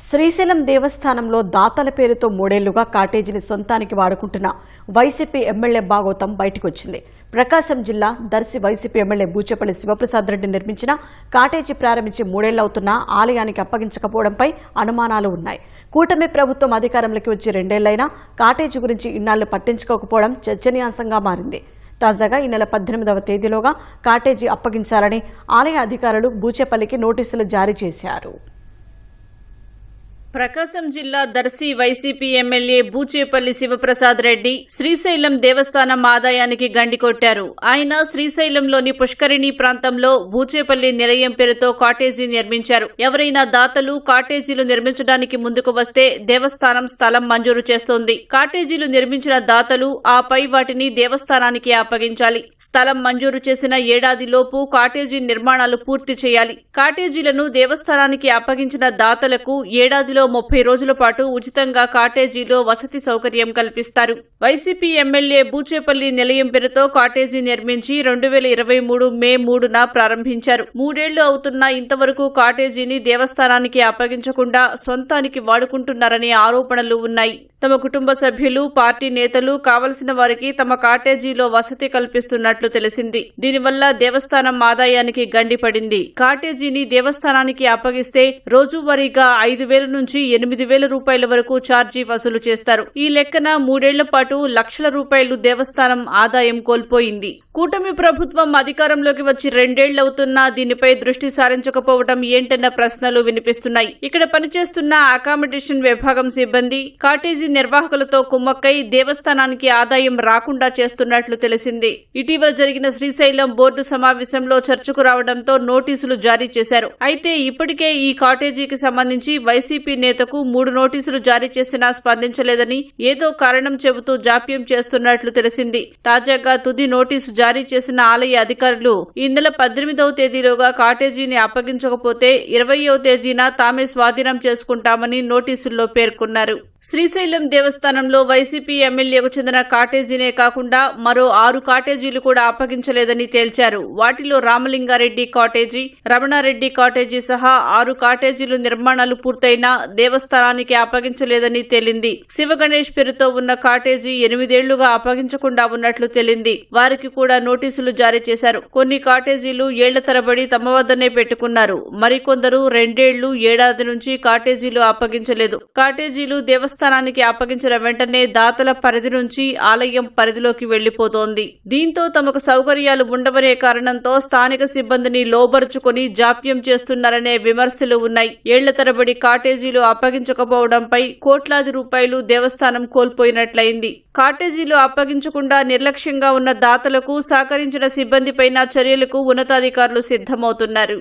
శ్రీశైలం దేవస్థానంలో దాతల పేరుతో మూడేళ్లుగా కాటేజీని సొంతానికి వాడుకుంటున్న వైసీపీ ఎమ్మెల్యే భాగోతం బయటకొచ్చింది. ప్రకాశం జిల్లా దర్శి వైసీపీ ఎమ్మెల్యే బూచేపల్లి శివప్రసాద్ రెడ్డి నిర్మించిన కాటేజీ ప్రారంభించి మూడేళ్లవుతున్నా ఆలయానికి అప్పగించకపోవడంపై అనుమానాలు ఉన్నాయి. కూటమి ప్రభుత్వం అధికారంలోకి వచ్చి రెండేళ్లైనా కాటేజీ గురించి ఇన్నాళ్లు పట్టించుకోకపోవడం చర్చనీయాంశంగా మారింది. తాజాగా ఈ నెల 18వ తేదీలోగా కాటేజీ అప్పగించాలని ఆలయ అధికారులు బూచేపల్లికి నోటీసులు జారీ చేశారు. ప్రకాశం జిల్లా దర్శి వైసీపీ ఎమ్మెల్యే బూచేపల్లి శివప్రసాద్ రెడ్డి శ్రీశైలం దేవస్థానం ఆదాయానికి గండి కొట్టారు. ఆయన శ్రీశైలంలోని పుష్కరిణి ప్రాంతంలో బూచేపల్లి నిలయం పేరుతో కాటేజీ నిర్మించారు. ఎవరైనా దాతలు కాటేజీలు నిర్మించడానికి ముందుకు వస్తే దేవస్థానం స్థలం మంజూరు చేస్తోంది. కాటేజీలు నిర్మించిన దాతలు ఆపై వాటిని దేవస్థానానికి అప్పగించాలి. స్థలం మంజూరు చేసిన ఏడాదిలోపు కాటేజీ నిర్మాణాలు పూర్తి చేయాలి. కాటేజీలను దేవస్థానానికి అప్పగించిన దాతలకు ఏడాదిలో 30 రోజుల పాటు ఉచితంగా కాటేజీలో వసతి సౌకర్యం కల్పిస్తారు. వైసీపీ ఎమ్మెల్యే బూచేపల్లి నిలయం పేరుతో కాటేజీ నిర్మించి 2023 మే 3న ప్రారంభించారు. మూడేళ్లు అవుతున్నా ఇంతవరకు కాటేజీని దేవస్థానానికి అప్పగించకుండా సొంతానికి వాడుకుంటున్నారనే ఆరోపణలు ఉన్నాయి. తమ కుటుంబ సభ్యులు, పార్టీ నేతలు కావలసిన వారికి తమ కాటేజీలో వసతి కల్పిస్తున్నట్లు తెలిసింది. దీనివల్ల దేవస్థానం ఆదాయానికి గండి పడింది. కాటేజీని దేవస్థానానికి అప్పగిస్తే రోజువారీగా 5,000 నుంచి 8,000 రూపాయల వరకు ఛార్జీ వసూలు చేస్తారు. ఈ లెక్కన మూడేళ్ల పాటు లక్షల రూపాయలు దేవస్థానం ఆదాయం కోల్పోయింది. కూటమి ప్రభుత్వం అధికారంలోకి వచ్చి రెండేళ్లవుతున్నా దీనిపై దృష్టి సారించకపోవడం ఏంటన్న ప్రశ్నలు వినిపిస్తున్నాయి. ఇక్కడ పనిచేస్తున్న అకామిడేషన్ విభాగం సిబ్బంది కాటేజీ నిర్వాహకులతో కుమ్మక్కై దేవస్థానానికి ఆదాయం రాకుండా చేస్తున్నట్లు తెలిసింది. ఇటీవల జరిగిన శ్రీశైలం బోర్డు సమావేశంలో చర్చకు రావడంతో నోటీసులు జారీ చేశారు. అయితే ఇప్పటికే ఈ కాటేజీకి సంబంధించి వైసీపీ నేతకు 3 నోటీసులు జారీ చేసినా స్పందించలేదని ఏదో కారణం చెబుతూ జాప్యం చేస్తున్నట్లు తెలిసింది. తాజాగా తుది నోటీసు జారీ చేసిన ఆలయ అధికారులు ఈ నెల 18వ తేదీలోగా కాటేజీని అప్పగించకపోతే 20వ తేదీన తామే స్వాధీనం చేసుకుంటామని నోటీసుల్లో పేర్కొన్నారు. శ్రీశైలం దేవస్థానంలో వైసీపీ ఎమ్మెల్యేకు చెందిన కాటేజీనే కాకుండా మరో 6 కాటేజీలు కూడా అప్పగించలేదని తేల్చారు. వాటిలో రామలింగారెడ్డి కాటేజీ, రమణారెడ్డి కాటేజీ సహా 6 కాటేజీలు నిర్మాణాలు పూర్తయినా దేవస్థానానికి అప్పగించలేదని తేలింది. శివగణేష్ పేరుతో ఉన్న కాటేజీ 8 ఏళ్లుగా అప్పగించకుండా ఉన్నట్లు తేలింది. వారికి కూడా నోటీసులు జారీ చేశారు. కొన్ని కాటేజీలు ఏళ్ల తరబడి తమ వద్దనే పెట్టుకున్నారు. మరికొందరు 2 ఏళ్లు, ఏడాది నుంచి కాటేజీలు అప్పగించలేదు. కాటేజీలు దేవస్థానానికి అప్పగించిన వెంటనే దాతల పరిధి నుంచి ఆలయం పరిధిలోకి వెళ్లిపోతోంది. దీంతో తమకు సౌకర్యాలు ఉండవనే కారణంతో స్థానిక సిబ్బందిని లోబరుచుకుని జాప్యం చేస్తున్నారనే విమర్శలు ఉన్నాయి. ఏళ్ల తరబడి కాటేజీలు అప్పగించకపోవడంపై కోట్లాది రూపాయలు దేవస్థానం కోల్పోయినట్లయింది. కాటేజీలు అప్పగించకుండా నిర్లక్ష్యంగా ఉన్న దాతలకు సహకరించిన సిబ్బందిపైన చర్యలకు ఉన్నతాధికారులు సిద్ధమవుతున్నారు.